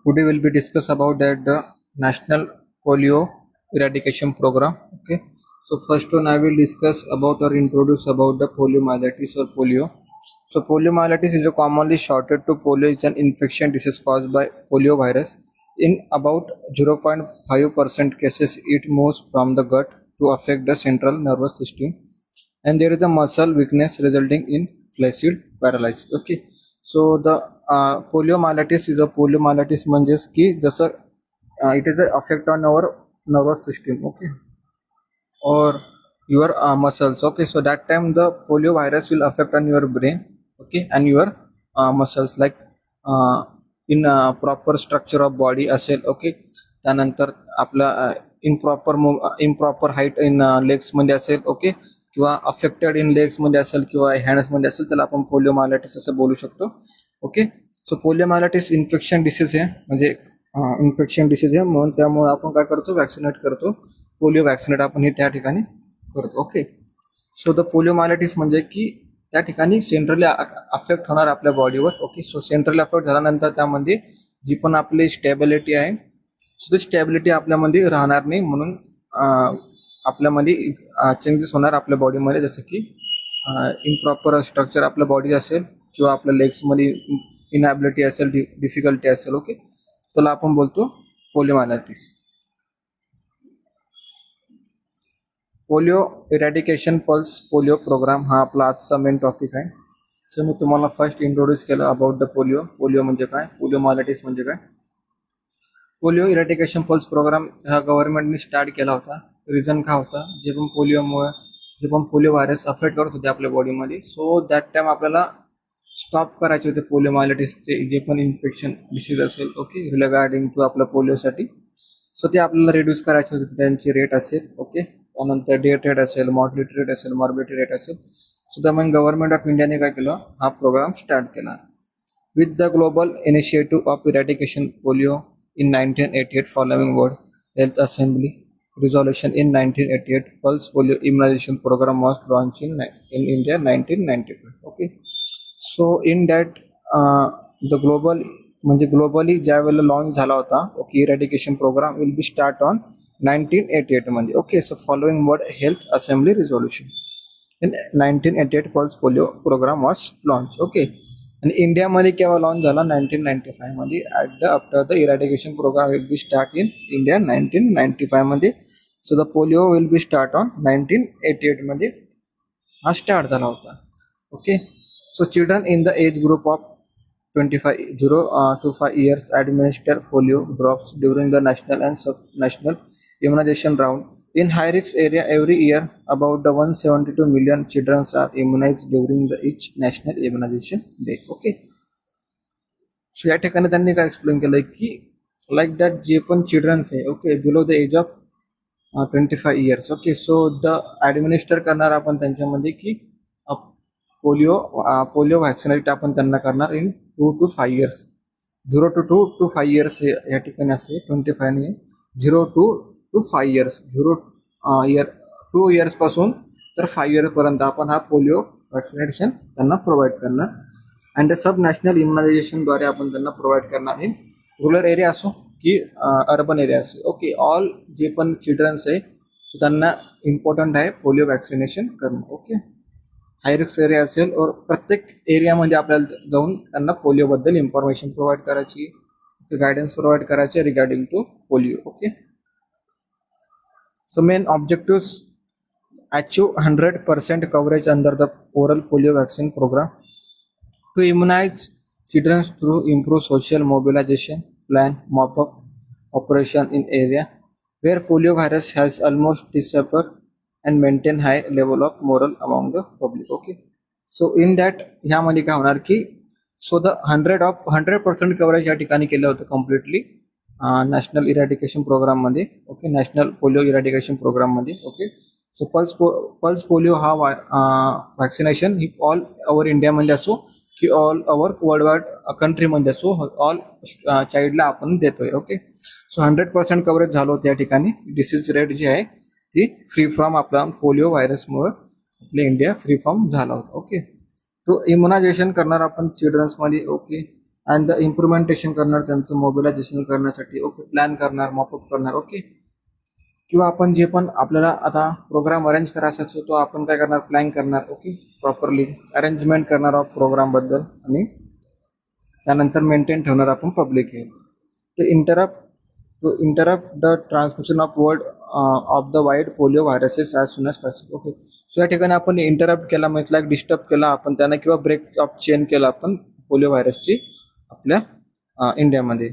Today we'll be discuss about that the national polio eradication program. Okay, so first one I will discuss about or introduce about the poliomyelitis or polio. So poliomyelitis is a commonly shortened to polio. Is an infection disease caused by polio virus. In about 0.5% cases, it moves from the gut to affect the central nervous system, and there is a muscle weakness resulting in flaccid paralysis. Okay, so the poliomyelitis is a poliomyelitis म्हणजेच की जसं it is a affect on our nervous system. Okay, or your muscles. Okay, so that time the polio virus will affect on your brain. Okay, and your muscles like uh, in proper structure of body असेल. Okay, त्यानंतर आपला improper height in legs मध्ये असेल. Okay, किंवा affected in legs मध्ये असेल किंवा hands मध्ये असेल त्याला आपण पोलिओमायलायटिस असं बोलू शकतो. ओके, सो पोलिओमायलायटिस इन्फेक्शन डिसीज आहे, म्हणजे इन्फेक्शन डिसीज आहे, म्हणून त्यामुळे आपण काय करतो, वॅक्सिनेट करतो. पोलिओ वॅक्सिनेट आपण हे त्या ठिकाणी करतो. ओके, सो द पोलिओमायलायटिस म्हणजे की त्या ठिकाणी सेंट्रली अफेक्ट होणार आपल्या बॉडीवर. ओके, सो सेंट्रली अफेक्ट झाल्यानंतर त्यामध्ये जी पण आपली स्टेबिलिटी आहे, सो ती स्टेबिलिटी आपल्यामध्ये राहणार नाही, म्हणून आपल्यामध्ये चेंजेस होणार आपल्या बॉडीमध्ये, जसं की इम्प्रॉपर स्ट्रक्चर आपल्या बॉडी असेल किंवा आपल्या लेग्समध्ये इनॅबिलिटी असेल, डिफिकल्टी असेल. ओके, त्याला आपण बोलतो पोलिओमायलायटिस. Polio eradication pulse polio programme हा आपला आजचा मेन टॉपिक आहे. सो मी तुम्हाला फर्स्ट इंट्रोड्यूस केलं अबाउट द पोलिओ. पोलिओ म्हणजे काय, पोलिओमायलायटिस म्हणजे काय. पोलिओ इरॅडिकेशन पल्स प्रोग्राम हा गव्हर्नमेंटने स्टार्ट केला होता. रिझन काय होता, जे पण पोलिओमुळे जे पण पोलिओ व्हायरस अफेक्ट करत होते आपल्या बॉडीमध्ये, सो दॅट टाइम आपल्याला स्टॉप करायचे होते पोलिओमायलायटिसचे जे पण इन्फेक्शन डिसीज असेल. ओके, रिगार्डिंग टू आपल्या पोलिओसाठी, सो ते आपल्याला रिड्यूस करायचे होते, त्यांची रेट असेल. ओके, त्यानंतर डेथ रेट असेल, मॉर्टिलिटी रेट असेल, मॉर्बिडिटी रेट असेल. सो त्यामुळे गव्हर्नमेंट ऑफ इंडियाने काय केलं, हा प्रोग्राम स्टार्ट केला. With the global initiative of eradication polio in 1988 following World Health Assembly resolution in 1988, pulse polio immunization program was launched in India 1995. Okay, so in that the global म्हणजे globally ज्या वेळेला launch झाला होता, okay, eradication programme will be start on 1988 मध्ये. Okay, so following world health assembly resolution in 1988 pulse polio programme was launch. Okay, आणि इंडियामध्ये केव्हा launch झाला, 1995 मध्ये. After the eradication programme will be start in India 1995 मध्ये. So the polio will be start on 1988 मध्ये हा start झाला होता. Okay, so children in the age group of 0 to 5 years administer polio drops during the national and sub-national immunization round. In high-risk area, every year, about the 172 million children are immunized during the each national immunization day. Okay. So या ठिकाणी त्यांनी काय explain केलंय की like that जे पण childrens आहे, okay, below the age of 25 years. Okay, so the administer करणार आपण त्यांच्यामध्ये की पोलिओ व्हॅक्सिनेट आपण त्यांना करणार in 2 to 5 years. 0 to 5 years या ठिकाणी असते, 25 नाही, 0 to 5 years. 2 years पासून तर 5 years पर्यंत आपण हा पोलिओ व्हॅक्सिनेशन त्यांना प्रोव्हाइड करणार. अँड सब नॅशनल इम्युनायझेशनद्वारे आपण त्यांना प्रोव्हाइड करणार इन रुरल एरिया असो की अर्बन एरिया असो. ओके, ऑल जे पण चिल्ड्रन्स आहे त्यांना इम्पॉर्टंट आहे पोलिओ व्हॅक्सिनेशन करणं. ओके, हायरिक्स एरिया असेल और प्रत्येक एरियामध्ये आपल्याला जाऊन त्यांना पोलिओबद्दल इन्फॉर्मेशन प्रोव्हाइड करायची, गायडन्स प्रोव्हाइड करायचे regarding to polio. Okay, so main objectives achieve 100% coverage under the oral polio vaccine programme, to immunise children through improve social mobilisation plan mop up operation in area where polio virus has almost disappeared and maintain high level of moral among the public. Okay, so in that ह्यामध्ये काय होणार की so the 100% coverage या ठिकाणी केलं होतं completely national eradication programme मध्ये. Okay, national polio eradication programme मध्ये. ओके, सो पल्स पोलिओ हा व्हॅक्सिनेशन ही ऑल ओव्हर इंडियामध्ये असो की ऑल ओव्हर वर्ल्ड वाईड कंट्रीमध्ये असो, ऑल चाइल्डला आपण देतोय. ओके, सो 100% कव्हरेज झालं होतं या ठिकाणी. डिसीज रेट जी आहे ती फ्री फ्रॉम आपला पोलिओ व्हायरसमुळे आपल्या इंडिया फ्री फ्रॉम झाला होता. ओके, तो इम्युनायझेशन करणार आपण चिल्ड्रन्समध्ये. ओके, अँड द इम्प्रुव्हमेंटेशन करणार, त्यांचं मोबिलायझेशन करण्यासाठी, ओके, प्लॅन करणार, मॉपअप करणार, ओके. किंवा आपण जे पण आपल्याला आता प्रोग्राम अरेंज करायचा असतो तो आपण काय करणार, प्लॅन करणार, ओके, प्रॉपरली अरेंजमेंट करणार ऑफ प्रोग्रामबद्दल, आणि त्यानंतर मेंटेन ठेवणार आपण public health. To interrupt the transmission of world of the wide polio viruses as soon as possible. Okay, so या ठिकाणी आपण इंटरप्ट केला, म्हणजे लाईक डिस्टर्ब केला आपण त्यांना, किंवा ब्रेक ऑफ चेन केला आपण पोलिओ व्हायरसची आपल्या इंडियामध्ये.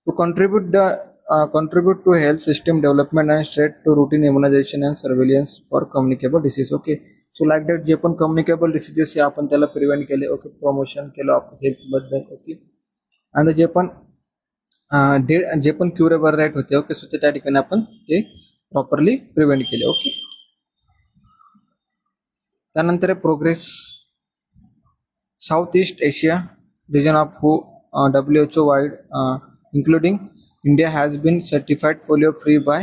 To contribute to health system development and straight to routine immunization and surveillance for communicable disease. Okay, so like that जे पण communicable diseases आहे आपण त्याला प्रिव्हेंट केले, ओके, प्रमोशन केलं आपण हेल्थ बद्दल, ओके. आणि जे पण क्युरेबल राईट होते, ओके, सो त्या ठिकाणी आपण ते प्रॉपरली प्रिव्हेंट केले, ओके. त्यानंतर progress south east Asia region of WHO wide including India has been certified polio free by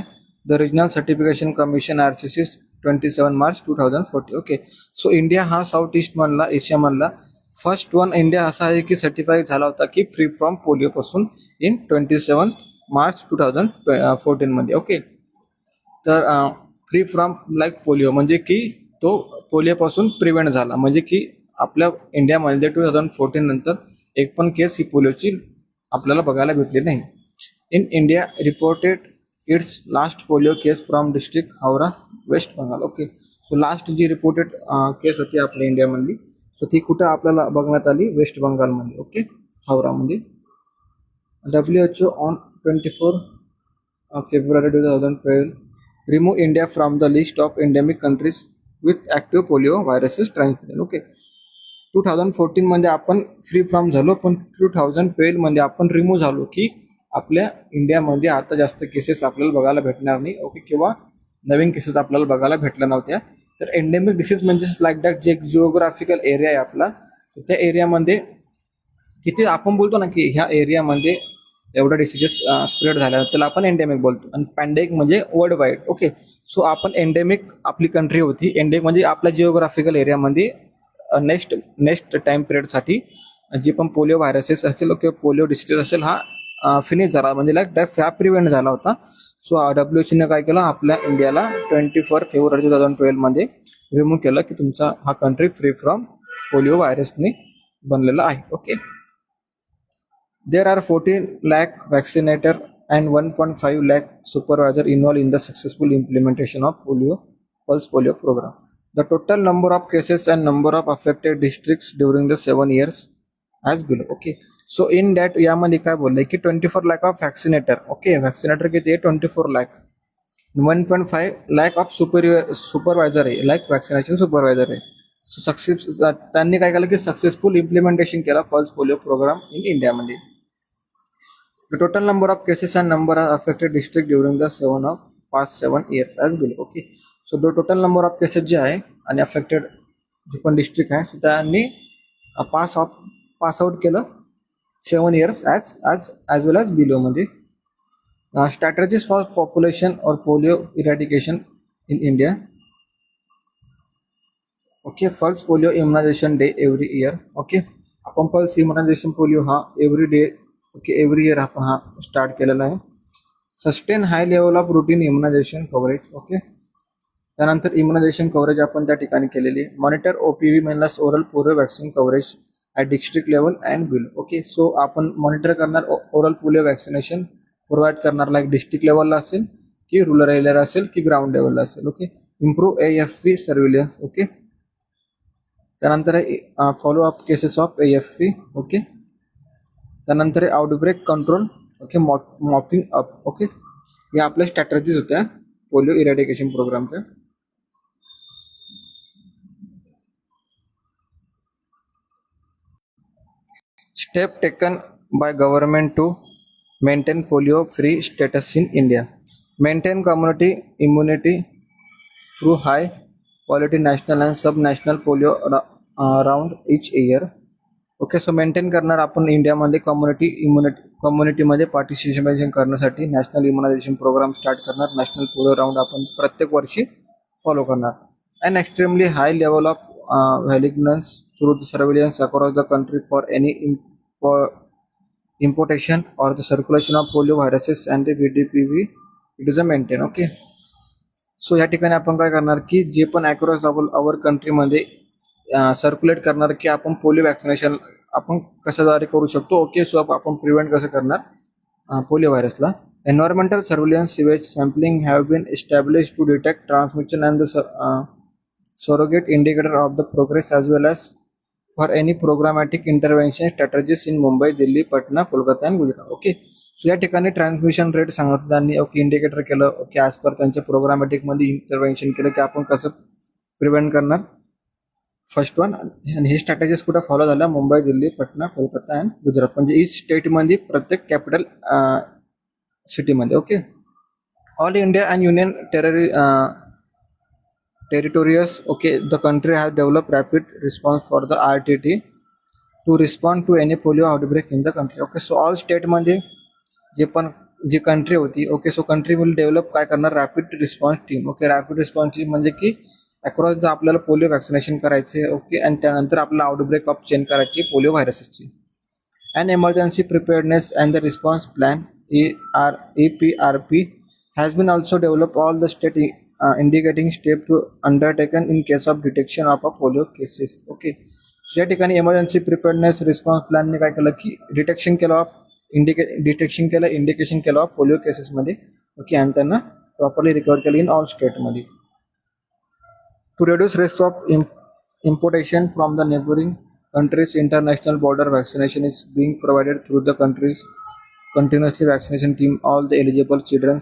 the Regional Certification Commission RCC 27 March 2040. Okay, so India हा south east मधला, Asia मधला first one India असा आहे की certify झाला होता की free from polio पासून इन 27 मार्च 2014 मध्ये. ओके, तर फ्री फ्रॉम लाईक पोलिओ म्हणजे की तो पोलिओपासून प्रिव्हेंट झाला, म्हणजे की आपल्या इंडियामध्ये 2014 नंतर एक पण केस ही पोलिओची आपल्याला बघायला भेटली नाही. In India reported its last polio case from district Howrah, West Bengal. Okay, so last जी रिपोर्टेड केस होती आपल्या इंडियामधली, सो ती कुठं आपल्याला बघण्यात आली, वेस्ट बंगालमध्ये, ओके, हावरामध्ये. WHO on 24 February 2012 remove India from the list of endemic countries with active polio viruses transmitted. Okay, 2014 मध्ये आपण फ्री फ्रॉम झालो, पण 2012 मध्ये आपण रिमूव्ह झालो की आपल्या इंडियामध्ये आता जास्त केसेस आपल्याला बघायला भेटणार नाही, ओके, किंवा नवीन केसेस आपल्याला बघायला भेटल्या नव्हत्या. तर एंडेमिक डिसीज म्हणजे लाईक दॅट जे जिओग्राफिकल एरिया आहे आपला, त्या एरियामध्ये किती आपण बोलतो ना की ह्या एरियामध्ये एवढा डिसीजेस स्प्रेड झाल्या, त्याला आपण एंडेमिक बोलतो. आणि पॅन्डेमिक म्हणजे वर्ल्ड वाईड. ओके, सो आपण एंडेमिक आपली कंट्री होती, एंडेमिक म्हणजे आपल्या जिओग्राफिकल एरियामध्ये नेक्स्ट टाइम पिरियडसाठी जे पण पोलिओ व्हायरसेस असेल किंवा पोलिओ डिसीजेस असेल हा फिनिश झाला, म्हणजे लाईक हा प्रिव्हेंट झाला होता. सो WHO काय केलं, आपल्या इंडियाला 24 फेब्रुवारी 2012 मध्ये रिमूव्ह केलं की तुमचा हा कंट्री फ्री फ्रॉम पोलिओ व्हायरसने बनलेला आहे. Okay, there are 14 lakh vaccinator and 1.5 lakh supervisor involve in the successful implementation of pulse polio programme. The total number of cases and number of affected districts during the 7 years as below. Okay, so in that यामध्ये काय बोललंय की 24 lakh of vaccinator. Okay, vaccinator किती आहे, 24 lakh. 1.5 lakh of supervisor आहे, like vaccination supervisor आहे. So त्यांनी काय केलं की सक्सेसफुल इम्प्लिमेंटेशन केला पल्स पोलिओ प्रोग्राम इन इंडियामध्ये. The total number of cases and number of affected district during the 7 years as below. Okay, so the total number of cases जे आहे आणि अफेक्टेड जे पण डिस्ट्रिक्ट आहे त्यांनी पास आउट केलं 7 years ॲज वेल ॲज बिलोमध्ये. स्ट्रॅटेजीज फॉर पॉप्युलेशन और polio eradication in India. Okay, pulse polio immunisation day every year. Okay, आपण पल्स इम्युनायझेशन पोलिओ हा every day, okay, every year आपण हा स्टार्ट केलेला आहे. Sustain high level of routine immunisation coverage. Okay, त्यानंतर immunisation coverage आपण त्या ठिकाणी केलेली आहे. मॉनिटर OPV मेनलास oral polio vaccine coverage at district level and below. Okay, so आपण मॉनिटर करणार ओरल पोलिओ वॅक्सिनेशन प्रोव्हाइड करणार, लाईक डिस्ट्रिक्ट लेवलला असेल की रुरल एरियाला असेल की ग्राउंड लेवलला असेल. Okay, improve AFV surveillance. Okay, त्यानंतर follow up cases of AFV. Okay, त्यानंतर outbreak control. Okay, mopping up. Okay, या आपल्या स्ट्रॅटेजीज होत्या पोलिओ इरॅडिकेशन प्रोग्रामच्या. Step taken by government to maintain polio free status in India. Maintain community immunity through high quality national and sub national polio round each year. Okay, so maintain करणार आपण इंडियामध्ये कम्युनिटीमध्ये participation करण्यासाठी national immunisation programme start करणार. National polio round आपण प्रत्येक वर्षी follow करणार. And extremely high level of vigilance through the surveillance across the country for any importation or the circulation of polio viruses and the VDPV it is a maintain. Okay, so या ठिकाणी आपण काय करणार की जे पण across आवर कंट्रीमध्ये circulate करणार की आपण पोलिओ वॅक्सिनेशन आपण कशाद्वारे करू शकतो. ओके, सो आपण प्रिव्हेंट कसं करणार पोलिओ व्हायरसला. Environmental surveillance sewage sampling have been establish to detect transmission and the surrogate indicator of the progress as well as for any programmatic intervention strategies in Mumbai, Delhi, Patna, Kolkata and Gujarat. Okay, so या ठिकाणी transmission rate सांगितलं त्यांनी. Okay, indicator केलं. Okay, as per त्यांच्या प्रोग्रामॅटिक मध्ये intervention केलं की आपण कसं प्रिव्हेंट करणार फर्स्ट वन. आणि ही स्ट्रॅटेजीज कुठं फॉलो झाल्या मुंबई, दिल्ली, पटना, कोलकाता अँड गुजरात म्हणजे ईच स्टेटमध्ये प्रत्येक कॅपिटल सिटीमध्ये. Okay, all India and union territories. Okay, the country has developed rapid response for the RTT to respond to any polio outbreak in the country. Okay, so all state मध्ये जे पण जी country होती. Okay, so country will develop काय करणार rapid response team. Okay, rapid response team म्हणजे की across the आपल्याला पोलिओ वॅक्सिनेशन करायचे. ओके, आणि त्यानंतर आपल्याला आउटब्रेक ऑफ चेन करायची पोलिओ व्हायरसेसची. And emergency preparedness and the response plan EPRP has been also developed all the state indicating step to undertaken in case of detection of a polio cases. Okay, so या ठिकाणी emergency प्रिपेअर्डनेस response प्लॅनने काय केलं की detection केलं indication केलं polio केसेसमध्ये. Okay, आणि त्यांना प्रॉपरली रिकवर केलं इन ऑल स्टेटमध्ये. To reduce risk of importation from the neighboring countries, international border vaccination is being provided through the country's continuously vaccination team. All the eligible children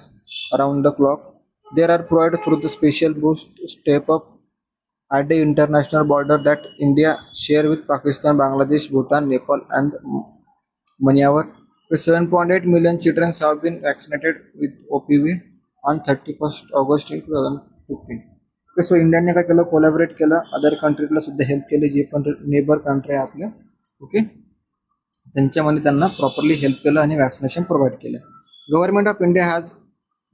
around the clock they are provided through the special boost step up at the international border that India share with Pakistan, Bangladesh, Bhutan, Nepal and Myanmar. 7.8 million children have been vaccinated with OPV on 31st August in 2015. Okay, so इंडियाने काय केलं collaborate केलं other कंट्रीला सुद्धा help केली जे पण neighbour country आहे आपल्या. ओके, त्यांच्यामध्ये त्यांना प्रॉपरली हेल्प केलं आणि वॅक्सिनेशन प्रोव्हाइड केलं. Government of India has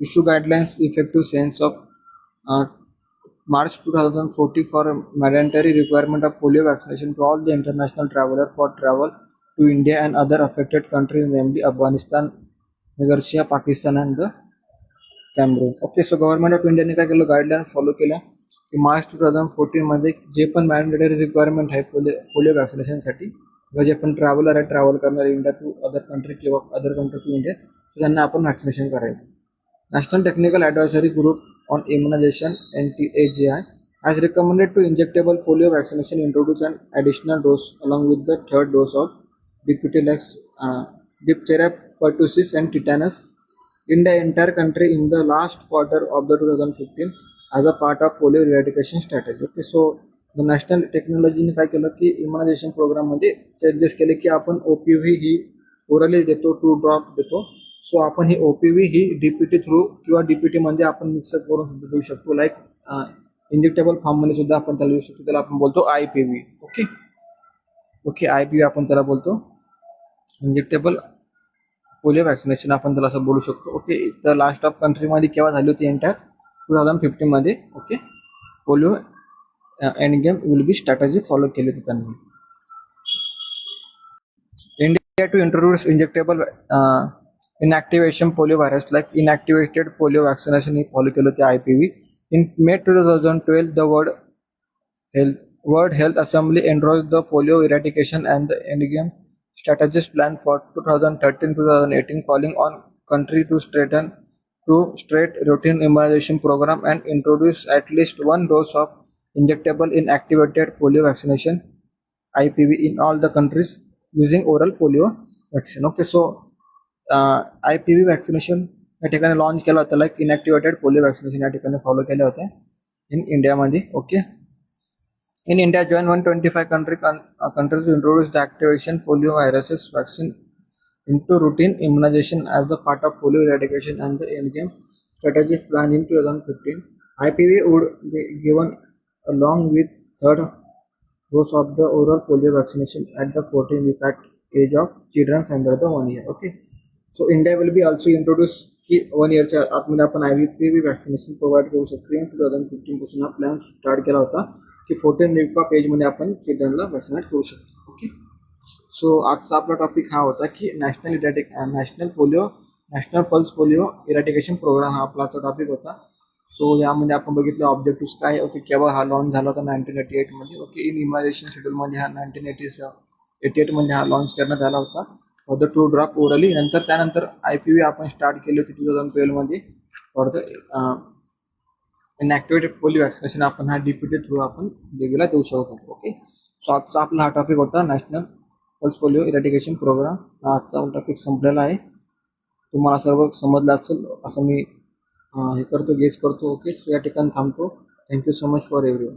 issue guidelines effective sense of March 2040 for mandatory requirement of polio vaccination to all the international traveler for travel to India and other affected countries namely Afghanistan, Nigeria, Pakistan and the Cameroon. Okay, so government of इंडियाने काय केलं guideline follow केल्या की मार्च 2014 मध्ये जे पण mandatory requirement आहे polio वॅक्सिनेशनसाठी किंवा जे पण ट्रॅव्हलर आहे ट्रॅव्हल करणारे इंडिया टू अदर कंट्री किंवा other country to India so त्यांना आपण वॅक्सिनेशन करायचं. National technical advisory group on immunization NTAGI has recommended to injectable polio vaccination introduce an additional dose along with the third dose of DPT-Lex, diphtheria, pertussis and tetanus in the entire country in the last quarter of the 2015 as a part of polio eradication strategy. Okay, so the national technology ने काय केलं की immunisation programme मध्ये changes केले की आपण OPV ही orally देतो 2 drop देतो. सो आपण ही OPV ही DPT थ्रू किंवा DPT मध्ये आपण मिक्सअप करून सुद्धा देऊ शकतो. लाईक इंजेक्टेबल फॉर्म मध्ये सुद्धा आपण त्याला देऊ शकतो. त्याला आपण बोलतो IPV. ओके, ओके, IPV आपण त्याला बोलतो इंजेक्टेबल पोलिओ वॅक्सिनेशन आपण त्याला असं बोलू शकतो. ओके, तर लास्ट ऑफ कंट्रीमध्ये केव्हा झाली होती एंटायर 2015 मध्ये. Okay, polio end game will be strategy follow केली होती त्यांनी. India to introduce injectable inactivation polio virus like inactivated polio vaccination ही फॉलो केलं होते IPV. In May 2012 the World Health Assembly endorsed the polio eradication and the endgame strategies plan for 2013-2018 calling on country to straight routine immunization program and introduce at least one dose of injectable inactivated polio vaccination IPV in all the countries using oral polio vaccine. Okay, so IPV vaccination या ठिकाणी launch केलं होतं like इनॅक्टिवेटेड polio vaccination या ठिकाणी follow केले होते in इंडियामध्ये. Okay, in India join 125 countries to introduce the activation polio viruses vaccine into routine immunization as the part of polio eradication and the endgame strategic plan in 2015. IPV would be given along with third dose of the oral polio vaccination at the 14-week at age of children under the 1 year. Okay, so India will be also introduce की 1 इयरच्या आतमध्ये आपण IPV vaccination provide करू शकतो. 2015 पासून हा plan start केला होता की 14 वीक ऑफ एजमध्ये आपण चिल्ड्रनला वॅक्सिनेट करू शकतो. ओके, सो आजचा आपला टॉपिक हा होता की national pulse polio eradication programme हा आपला आजचा टॉपिक होता. सो यामध्ये आपण बघितलं ऑब्जेक्टिव्स काय, ओके, केव्हा हा लॉन्च झाला होता 1988मध्ये, ओके, इन इमॅजिनेशन शेड्यूलमध्ये हा 1988मध्ये हा लॉन्च करण्यात आला होता फॉर द 2 ड्रॉप ओरली. त्यानंतर IPV आपण स्टार्ट केली होती 2012मध्ये फॉर द इनॅक्टिव्हेटेड पोलिओ वॅक्सिनेशन. आपण हा DPT थ्रू आपण बेबीला देऊ शकतो. ओके, सो आजचा आपला हा टॉपिक होता national pulse polio eradication programme. हा आजचा टॉपिक संपलेला आहे. तुम्हाला सर्व समजलं असेल असं मी हे करतो, गेस करतो. ओके, सो या ठिकाणी थांबतो. Thank you so much for everyone.